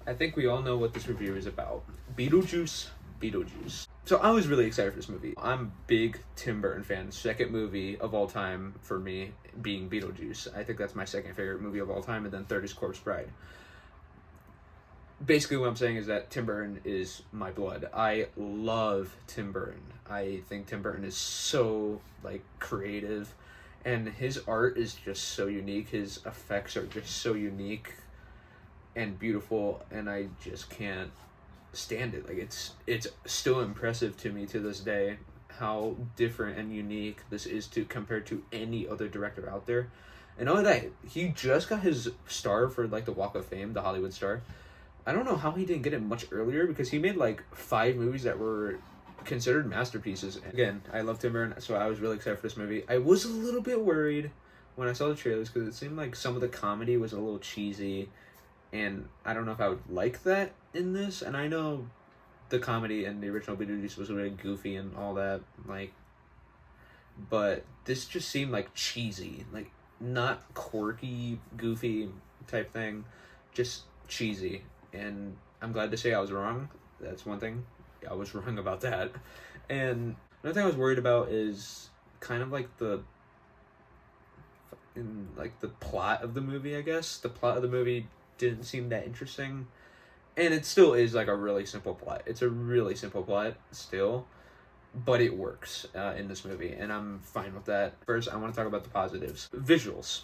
I think we all know what this review is about. Beetlejuice Beetlejuice. So I was really excited for this movie. I'm a big Tim Burton fan. Second movie of all time for me being Beetlejuice. I think that's my second favorite movie of all time, and then third is Corpse Bride. Basically what I'm saying is that Tim Burton is my blood. I love Tim Burton. I think Tim Burton is so like creative, and his art is just so unique. His effects are just so unique and beautiful, and I just can't stand it. Like it's still impressive to me to this day how different and unique this is to compared to any other director out there. And not only that, he just got his star for like the Walk of Fame, the Hollywood star. I don't know how he didn't get it much earlier, because he made like 5 movies that were considered masterpieces. And again, I love Tim Burton, so I was really excited for this movie. I was a little bit worried when I saw the trailers, because it seemed like some of the comedy was a little cheesy, and I don't know if I would like that in this. And I know the comedy in the original Beetlejuice was really goofy and all that, like, but this just seemed like cheesy, like not quirky, goofy type thing, just cheesy. And I'm glad to say I was wrong. That's one thing. I was wrong about that. And another thing I was worried about is kind of like the plot of the movie, I guess. The plot of the movie didn't seem that interesting. And it still is like a really simple plot. It's a really simple plot still, but it works in this movie, and I'm fine with that. First, I want to talk about the positives. Visuals.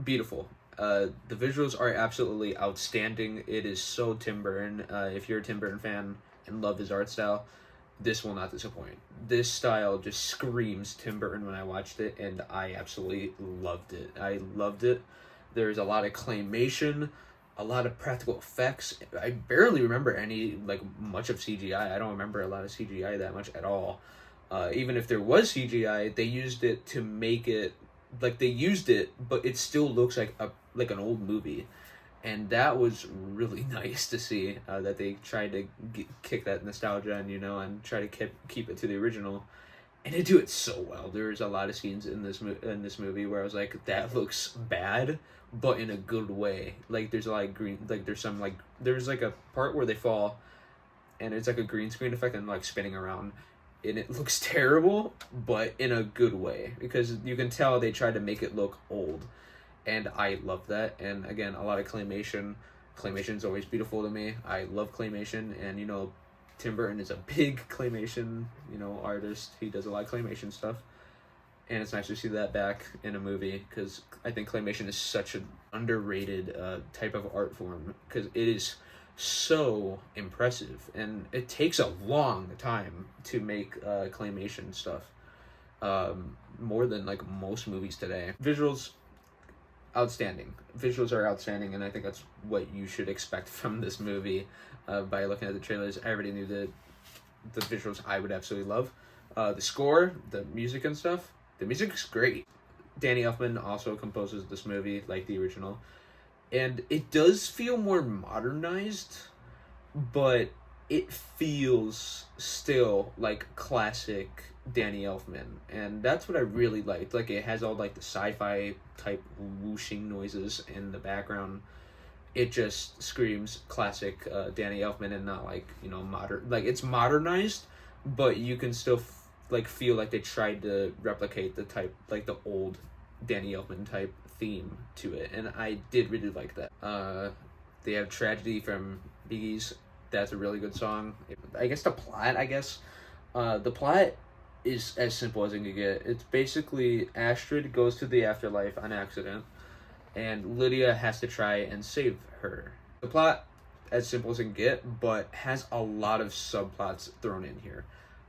Beautiful. The visuals are absolutely outstanding. It is so Tim Burton. If you're a Tim Burton fan and love his art style, this will not disappoint. This style just screams Tim Burton when I watched it, and I absolutely loved it. I loved it. There's a lot of claymation, a lot of practical effects. I barely remember any, like, much of CGI. I don't remember a lot of CGI that much at all. Even if there was CGI, they used it to make it, like, they used it, but it still looks like an old movie. And that was really nice to see, that they tried to kick that nostalgia and, and try to keep it to the original. And they do it so well. There's a lot of scenes in this movie where I was like, that looks bad, but in a good way. Like, there's a lot of green, like, there's like a part where they fall, and it's like a green screen effect and like spinning around. And it looks terrible, but in a good way, because you can tell they tried to make it look old. And I love that. And again, a lot of claymation. Claymation is always beautiful to me. I love claymation, and Tim Burton is a big claymation, artist. He does a lot of claymation stuff. And it's nice to see that back in a movie, because I think claymation is such an underrated type of art form, because it is so impressive, and it takes a long time to make claymation stuff, more than like most movies today. Visuals, outstanding. Visuals are outstanding, and I think that's what you should expect from this movie. By looking at the trailers, I already knew that the visuals I would absolutely love. The score, the music and stuff, the music is great. Danny Elfman also composes this movie like the original, and it does feel more modernized, but it feels still like classic Danny Elfman, and that's what I really liked. Like, it has all like the sci-fi type whooshing noises in the background. It just screams classic Danny Elfman, and not like modern. Like, it's modernized, but you can still feel like they tried to replicate the type, like the old Danny Elfman type theme to it, and I did really like that. They have Tragedy from Biggies. That's a really good song. I guess the plot, the plot is as simple as it can get. It's basically Astrid goes to the afterlife on accident, and Lydia has to try and save her. The plot, as simple as it can get, but has a lot of subplots thrown in here.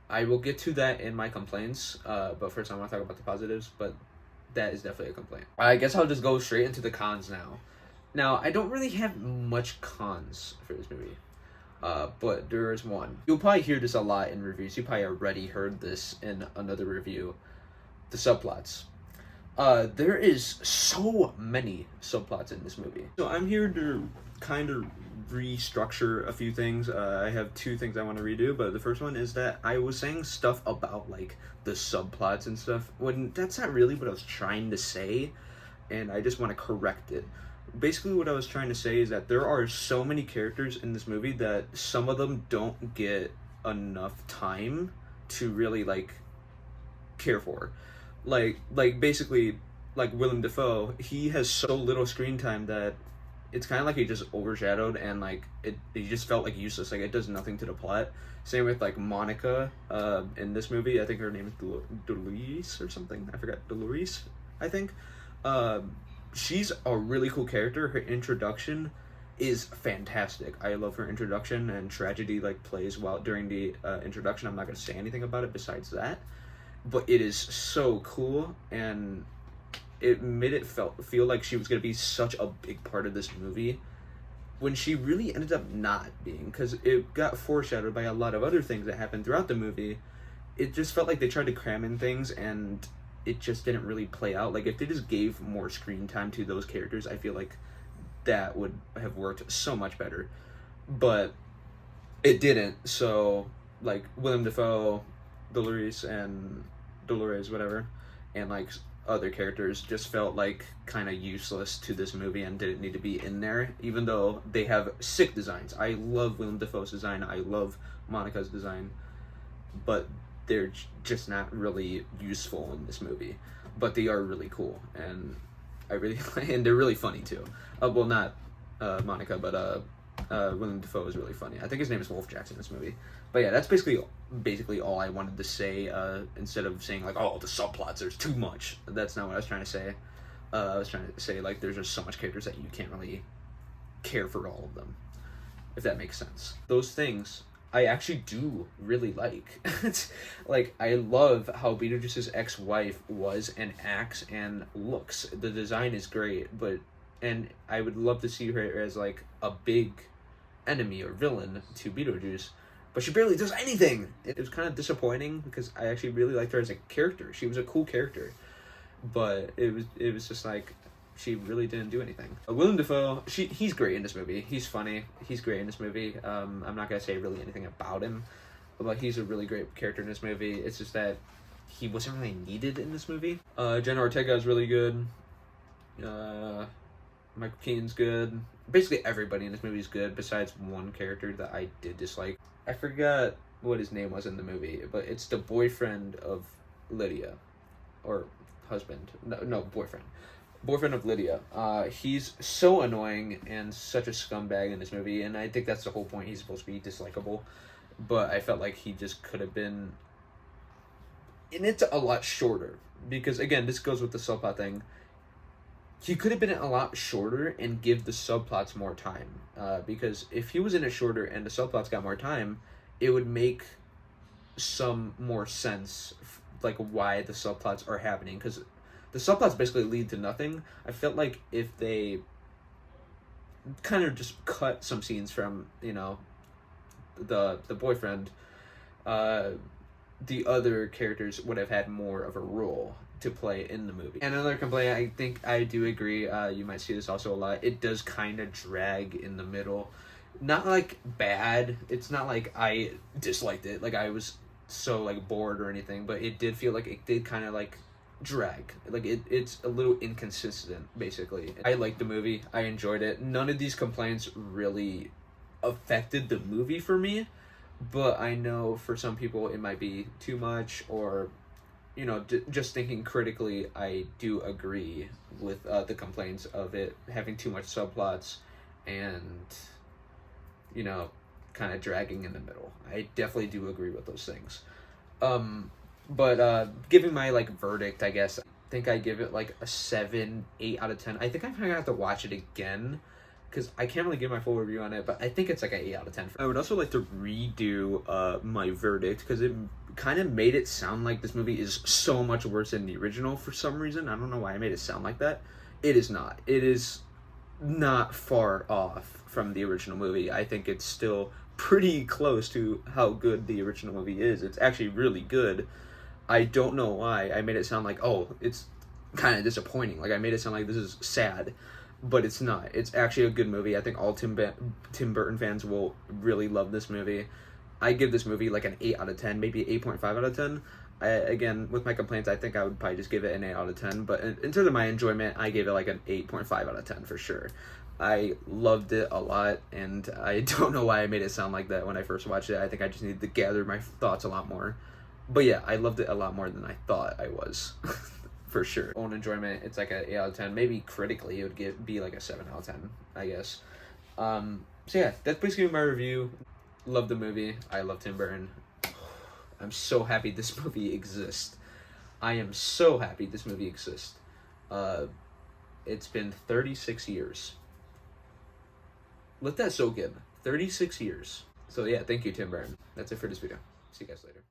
I will get to that in my complaints, but first I want to talk about the positives, but that is definitely a complaint. I guess I'll just go straight into the cons now. Now, I don't really have much cons for this movie, but there is one. You'll probably hear this a lot in reviews. You probably already heard this in another review. The subplots. There is so many subplots in this movie. So I'm here to kind of restructure a few things. I have 2 things I want to redo, but the first one is that I was saying stuff about like the subplots and stuff when that's not really what I was trying to say, and I just want to correct it. Basically, what I was trying to say is that there are so many characters in this movie that some of them don't get enough time to really like care for. Basically, like Willem Dafoe, he has so little screen time that it's kind of like he just overshadowed, and like he just felt like useless. Like it does nothing to the plot. Same with like Monica in this movie. I think her name is Dolores or something. I forgot. Dolores, I think. She's a really cool character. Her introduction is fantastic. I love her introduction, and tragedy like plays well during the introduction. I'm not gonna say anything about it besides that, but it is so cool, and it made it feel like she was gonna be such a big part of this movie when she really ended up not being, because it got foreshadowed by a lot of other things that happened throughout the movie. It just felt like they tried to cram in things, and it just didn't really play out. Like if they just gave more screen time to those characters, I feel like that would have worked so much better. But it didn't. So like Willem Dafoe, Dolores, whatever, and like other characters just felt like kind of useless to this movie and didn't need to be in there, even though they have sick designs. I love Willem Dafoe's design. I love Monica's design, but they're just not really useful in this movie. But they are really cool, and and they're really funny too. Well, not Monica, but Willem Dafoe is really funny. I think his name is Wolf Jackson in this movie. But yeah, that's basically all I wanted to say. Instead of saying like, oh, the subplots, there's too much. That's not what I was trying to say. I was trying to say like there's just so much characters that you can't really care for all of them, if that makes sense. Those things I actually do really like. Like I love how Beetlejuice's ex-wife was and acts and looks. The design is great, and I would love to see her as like a big enemy or villain to Beetlejuice, but she barely does anything. It was kind of disappointing because I actually really liked her as a character. She was a cool character, but it was just like she really didn't do anything. Willem Dafoe, he's great in this movie. He's funny. He's great in this movie. I'm not gonna say really anything about him, but he's a really great character in this movie. It's just that he wasn't really needed in this movie. Jenna Ortega is really good. Michael Keaton's good. Basically everybody in this movie is good besides one character that I did dislike. I forgot what his name was in the movie, but it's the boyfriend of Lydia, or husband. No, boyfriend of Lydia. He's so annoying and such a scumbag in this movie, and I think that's the whole point. He's supposed to be dislikable, but I felt like he just could have been, and it's a lot shorter, because again, this goes with the subplot thing. He could have been a lot shorter and give the subplots more time, because if he was in it shorter and the subplots got more time, it would make some more sense, like why the subplots are happening, because the subplots basically lead to nothing. I felt like if they kind of just cut some scenes from, the boyfriend, the other characters would have had more of a role to play in the movie. And another complaint, I think I do agree, you might see this also a lot, it does kind of drag in the middle. Not like bad, it's not like I disliked it, like I was so like bored or anything, but it did feel like it did kind of like drag. Like it's a little inconsistent, basically. I liked the movie, I enjoyed it. None of these complaints really affected the movie for me, but I know for some people it might be too much, or just thinking critically, I do agree with the complaints of it having too much subplots and kind of dragging in the middle. I definitely do agree with those things. But giving my like verdict, I guess, I think I give it like a 7-8 out of 10. I think I'm gonna have to watch it again because I can't really give my full review on it, but I think it's like an 8 out of 10. I would also like to redo my verdict because it kind of made it sound like this movie is so much worse than the original for some reason. I don't know why I made it sound like that. It is not. It is not far off from the original movie. I think it's still pretty close to how good the original movie is. It's actually really good. I don't know why I made it sound like, oh, it's kind of disappointing. Like I made it sound like this is sad, but it's not. It's actually a good movie. I think all Tim Burton fans will really love this movie. I give this movie like an 8 out of 10, maybe 8.5 out of 10. Again, with my complaints, I think I would probably just give it an 8 out of 10. But in terms of my enjoyment, I gave it like an 8.5 out of 10 for sure. I loved it a lot, and I don't know why I made it sound like that when I first watched it. I think I just needed to gather my thoughts a lot more. But yeah, I loved it a lot more than I thought I was. For sure. Own enjoyment, it's like a 8 out of 10. Maybe critically, it would be like a 7 out of 10, I guess. So yeah, that's basically my review. Love the movie. I love Tim Burton. I'm so happy this movie exists. I am so happy this movie exists. It's been 36 years. Let that soak in. 36 years. So yeah, thank you, Tim Burton. That's it for this video. See you guys later.